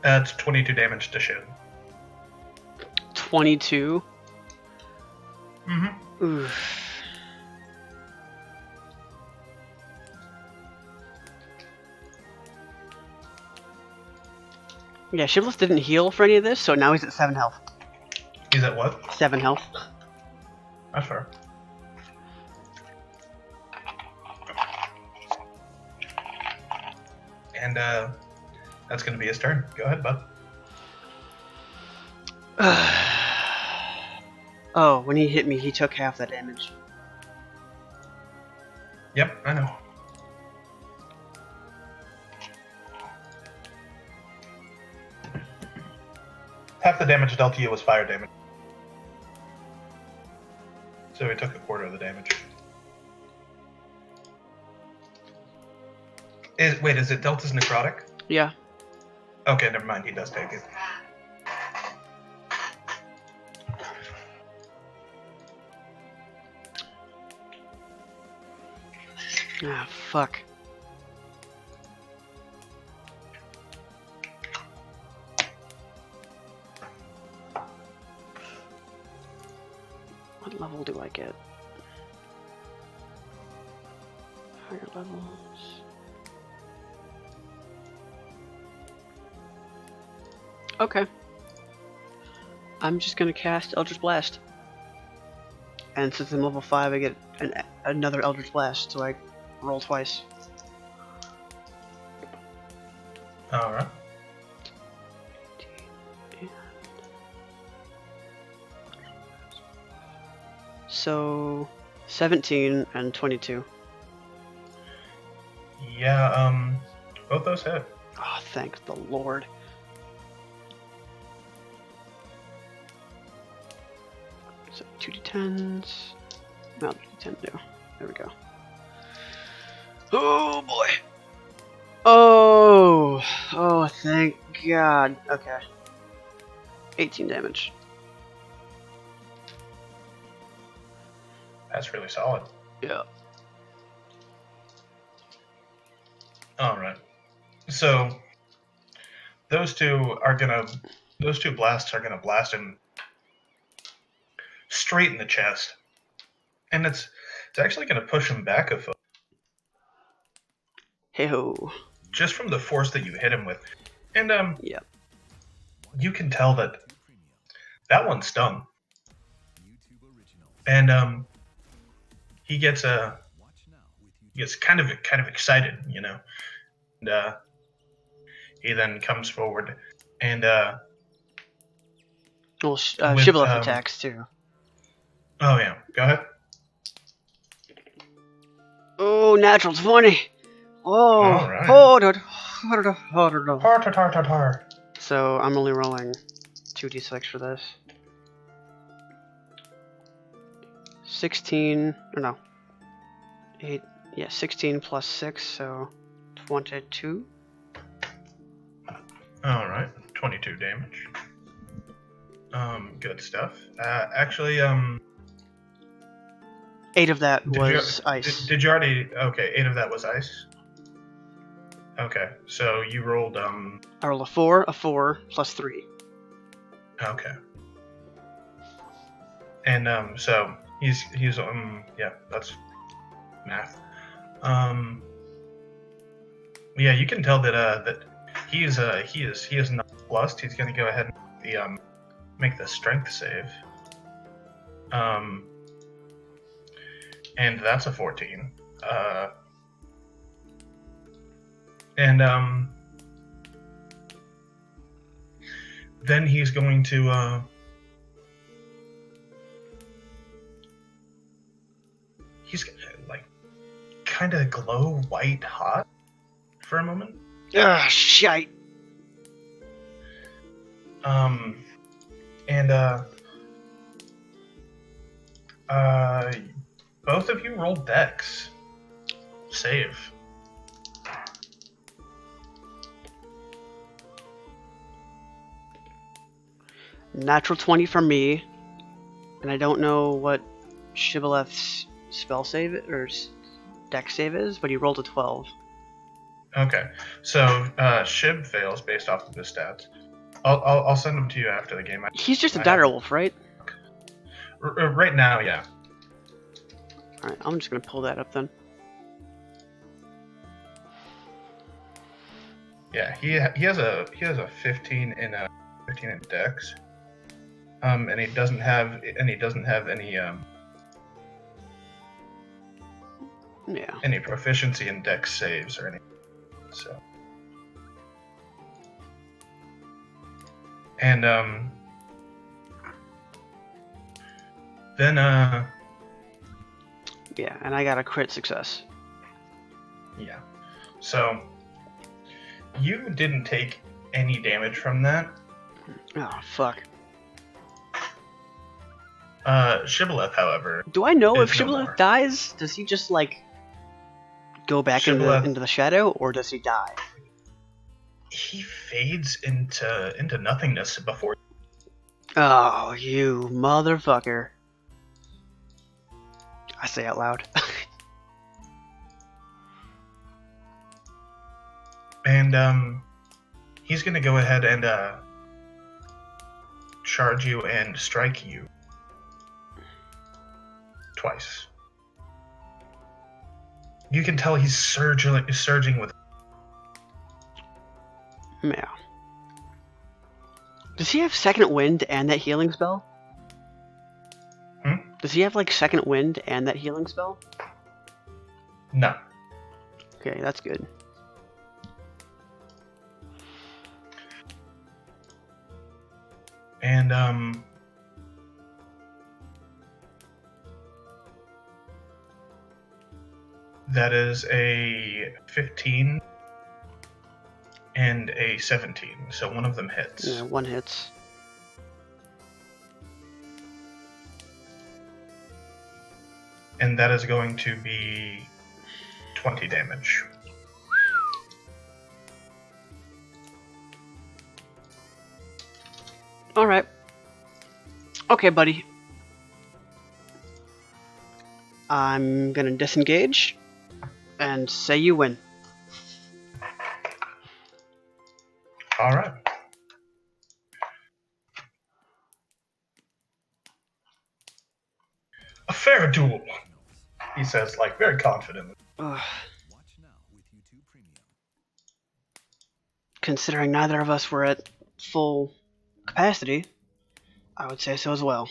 S1: That's 22 damage to Shin.
S2: 22.
S1: Mm-hmm.
S2: Oof. Yeah, Shibboleth didn't heal for any of this, so now he's at 7 health.
S1: He's at what?
S2: 7 health.
S1: That's fair. And that's going to be his turn. Go ahead, bud.
S2: Oh, when he hit me, he took half that damage.
S1: Yep, I know. Half the damage dealt to you was fire damage. So he took a quarter of the damage. Wait, is it dealt as necrotic?
S2: Yeah.
S1: Okay, never mind. He does take it.
S2: Ah, fuck. What level do I get? Higher levels. Okay. I'm just gonna cast Eldritch Blast. And since I'm level 5, I get another Eldritch Blast, so I roll twice.
S1: Alright.
S2: So 17 and 22.
S1: Yeah, both those hit.
S2: Oh, thank the Lord. 2d10s. No, 2d10 do. There we go. Oh boy. Oh, thank God. Okay. 18 damage.
S1: That's really solid.
S2: Yeah.
S1: All right. So those two blasts are gonna blast him straight in the chest, and it's actually gonna push him back a foot.
S2: Hey ho.
S1: Just from the force that you hit him with, and
S2: Yeah.
S1: you can tell that one stung, and he gets kind of excited, you know, and he then comes forward and
S2: Well, Shibboleth attacks too.
S1: Oh yeah, go ahead.
S2: Oh, natural 20. Oh,
S1: all right.
S2: hold it.
S1: Tar.
S2: So I'm only rolling 2d6 for this. 16, or no, 8, yeah, 16 plus 6, so 22.
S1: All right, 22 damage. Good stuff. Actually,
S2: 8 of that was ice.
S1: Did you already? Okay, 8 of that was ice. Okay, so you rolled
S2: I rolled a 4, plus 3.
S1: Okay. And so he's yeah, that's math. Yeah, you can tell that he is not plus. He's gonna go ahead and make the strength save. And that's a 14. And then he's going to he's gonna like kind of glow white hot for a moment.
S2: Ah, shite.
S1: And both of you rolled dex save.
S2: Natural 20 for me, and I don't know what Shibboleth's spell save or dex save is, but he rolled a 12.
S1: Okay, so Shib fails based off of the stats. I'll send them to you after the game.
S2: He's just a direwolf, right?
S1: Right now, yeah.
S2: Alright, I'm just gonna pull that up then.
S1: Yeah, he has a 15 in dex. And he doesn't have any any proficiency in dex saves or anything. So. And then
S2: yeah, and I got a crit success.
S1: Yeah. So you didn't take any damage from that.
S2: Oh fuck.
S1: Shibboleth, however.
S2: Do I know if
S1: no
S2: Shibboleth
S1: more.
S2: dies? Does he just like go back into the shadow, or does he die?
S1: He fades into nothingness before.
S2: Oh, you motherfucker. I say out loud.
S1: And he's gonna go ahead and charge you and strike you twice. You can tell he's surging with.
S2: Yeah. Does he have second wind and that healing spell? Does he have like second wind and that healing spell?
S1: No.
S2: Okay, that's good.
S1: And that is a 15 and a 17. So one of them hits.
S2: Yeah, one hits.
S1: and that is going to be 20 damage.
S2: Alright. Okay, buddy. I'm gonna disengage and say you win.
S1: Alright. A fair duel, he says, like, very confidently.
S2: Ugh. Considering neither of us were at full capacity, I would say so as well.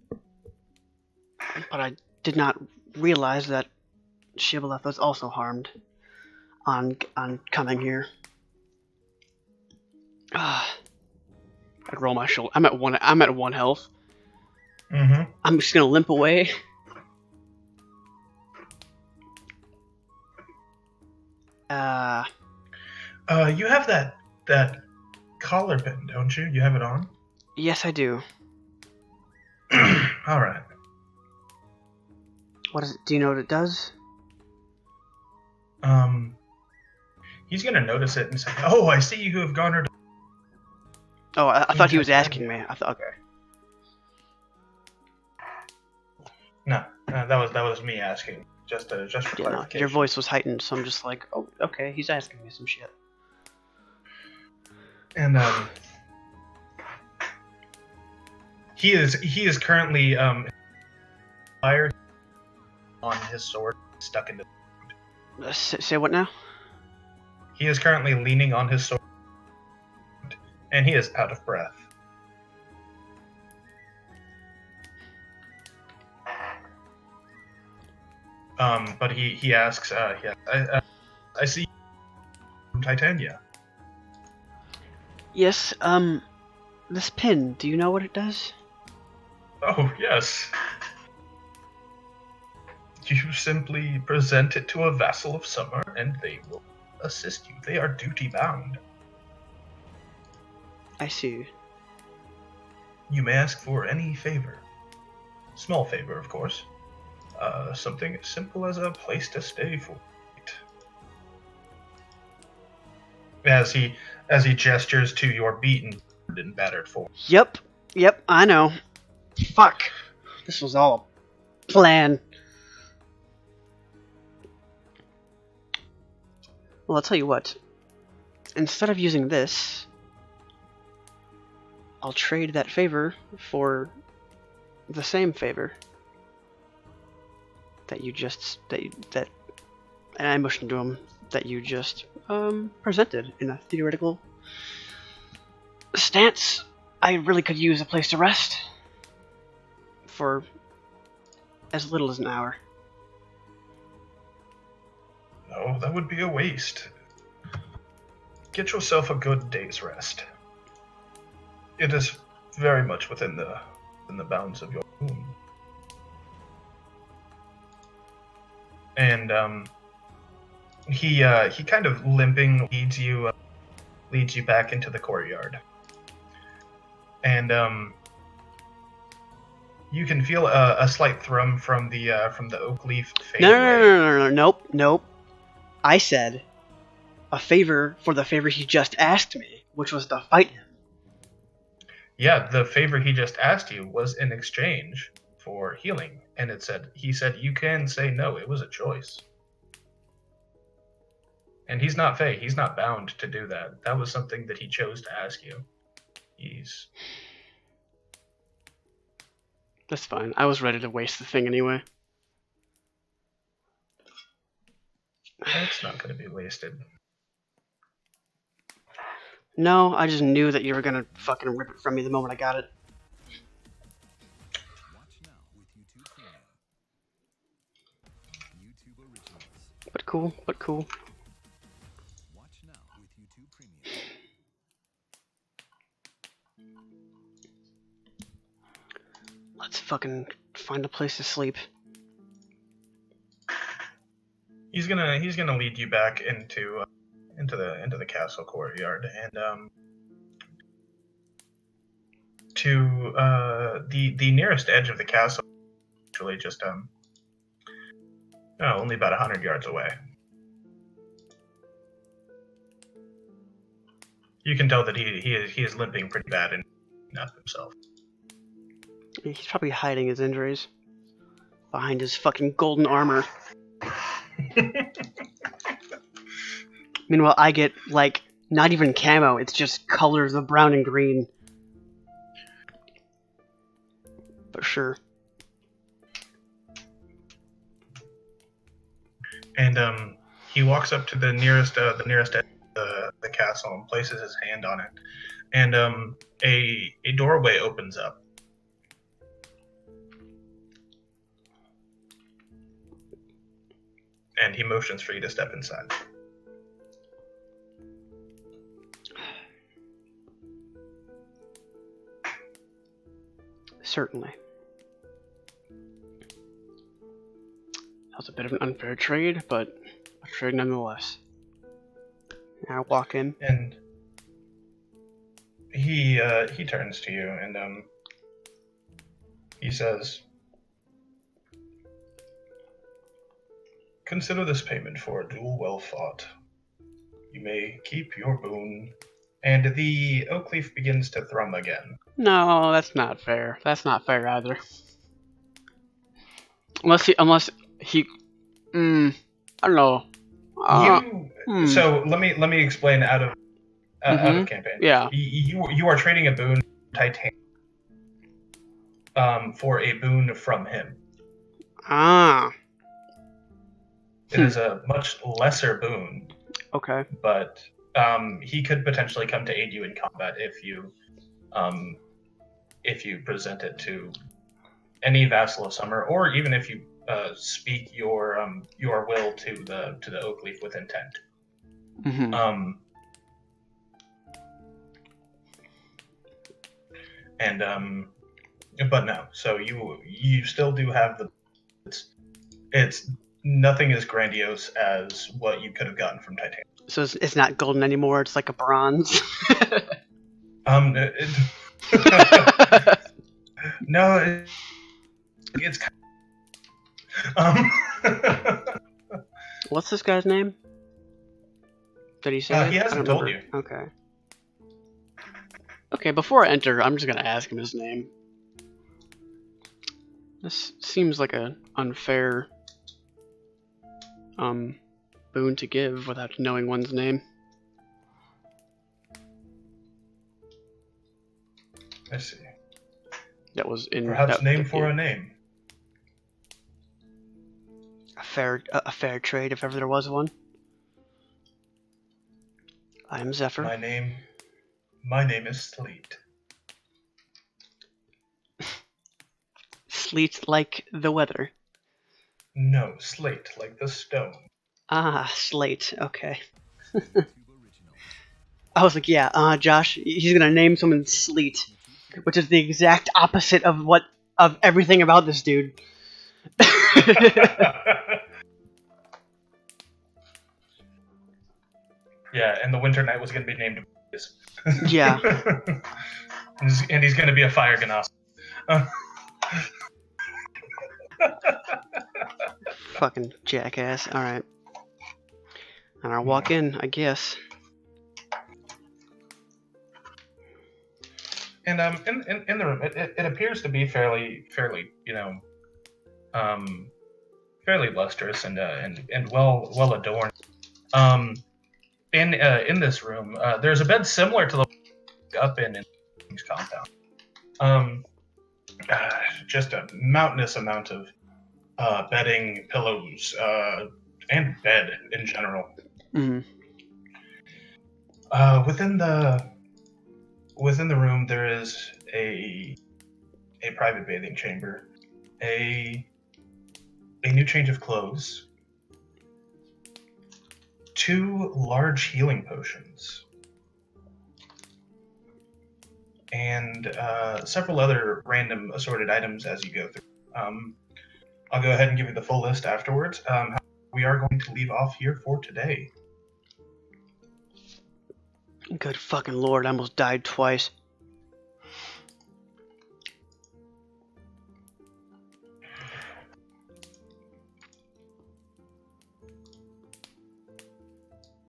S2: But I did not realize that Shibboleth was also harmed on coming here. I'd roll my shoulder. I'm at one health.
S1: Mm-hmm.
S2: I'm just gonna limp away.
S1: You have that collar pin, don't you? You have it on?
S2: Yes, I do.
S1: Alright.
S2: What is it? Do you know what it does?
S1: He's gonna notice it and say, "Oh, I see you have garnered."
S2: Oh, I thought he was asking me. I thought, okay.
S1: No, that was me asking. Just for
S2: Yeah, no,
S1: clarification.
S2: your voice was heightened, so I'm just like, oh, okay, he's asking me some shit.
S1: And he is currently fired on his sword, stuck into.
S2: Say what now?
S1: He is currently leaning on his sword, and he is out of breath. But he asks, yeah, I see you from Titania.
S2: Yes, this pin, do you know what it does?
S1: Oh, yes. You simply present it to a vassal of Summer, and they will assist you. They are duty-bound.
S2: I see.
S1: You may ask for any favor. Small favor, of course. Something as simple as a place to stay for the night. As he gestures to your beaten and battered form.
S2: Yep, I know. Fuck. This was all a plan. Well, I'll tell you what. Instead of using this, I'll trade that favor for the same favor that you just and I motioned to him that you just presented in a theoretical stance. I really could use a place to rest for as little as an hour.
S1: No, that would be a waste. Get yourself a good day's rest. It is very much within the bounds of your room. And he kind of limping leads you back into the courtyard. And you can feel a slight thrum from the oak leaf fade away.
S2: No, nope. I said a favor for the favor he just asked me, which was to fight him.
S1: Yeah, the favor he just asked you was in exchange for healing, and he said you can say no. It was a choice. And he's not Fae. He's not bound to do that. That was something that he chose to ask you.
S2: That's fine. I was ready to waste the thing anyway.
S1: It's not going to be wasted.
S2: No, I just knew that you were gonna fucking rip it from me the moment I got it. But cool. Let's fucking find a place to sleep.
S1: He's gonna lead you back into the castle courtyard, and to the nearest edge of the castle. Actually, just Oh, only about 100 yards away. You can tell that he is limping pretty bad and up himself.
S2: He's probably hiding his injuries behind his fucking golden armor. Meanwhile, I get, like, not even camo, it's just colors of brown and green. But sure.
S1: And he walks up to the nearest edge of the castle and places his hand on it. And a doorway opens up. And he motions for you to step inside.
S2: Certainly. That was a bit of an unfair trade, but a trade nonetheless. I walk in.
S1: And he turns to you and he says, "Consider this payment for a duel well fought. You may keep your boon." And the oak leaf begins to thrum again.
S2: No, that's not fair. That's not fair either. Unless he, I don't know.
S1: So let me explain out of campaign.
S2: Yeah.
S1: You are trading a boon titanium for a boon from him.
S2: Ah.
S1: It is a much lesser boon.
S2: Okay.
S1: But he could potentially come to aid you in combat if you present it to any vassal of Summer, or even if you speak your will to the oak leaf with intent.
S2: Mm-hmm.
S1: But no. So you still do have the. It's nothing as grandiose as what you could have gotten from Titanium.
S2: So it's not golden anymore. It's like a bronze.
S1: No, it's kind of,
S2: What's this guy's name? Did he say it?
S1: He hasn't told you.
S2: Okay. Okay, before I enter, I'm just gonna ask him his name. This seems like an unfair boon to give without knowing one's name.
S1: I see.
S2: That was in
S1: perhaps name for a name.
S2: A fair trade, if ever there was one. I am Zephyr.
S1: My name is Sleet.
S2: Sleet like the weather.
S1: No, slate like the stone.
S2: Ah, slate. Okay. I was like, yeah, Josh, he's gonna name someone Sleet, which is the exact opposite of everything about this dude.
S1: Yeah, and the Winter Knight was going to be named.
S2: Yeah.
S1: And he's going to be a Fire Genasi.
S2: Fucking jackass. Alright. And I'll walk in, I guess.
S1: And in the room, it appears to be fairly, fairly lustrous and well adorned. In this room, there's a bed similar to the up in King's compound. Just a mountainous amount of bedding, pillows, and bed in general.
S2: Mm-hmm.
S1: Within the room, there is a private bathing chamber, a new change of clothes, 2 large healing potions, and several other random assorted items as you go through. I'll go ahead and give you the full list afterwards. We are going to leave off here for today.
S2: Good fucking lord, I almost died twice.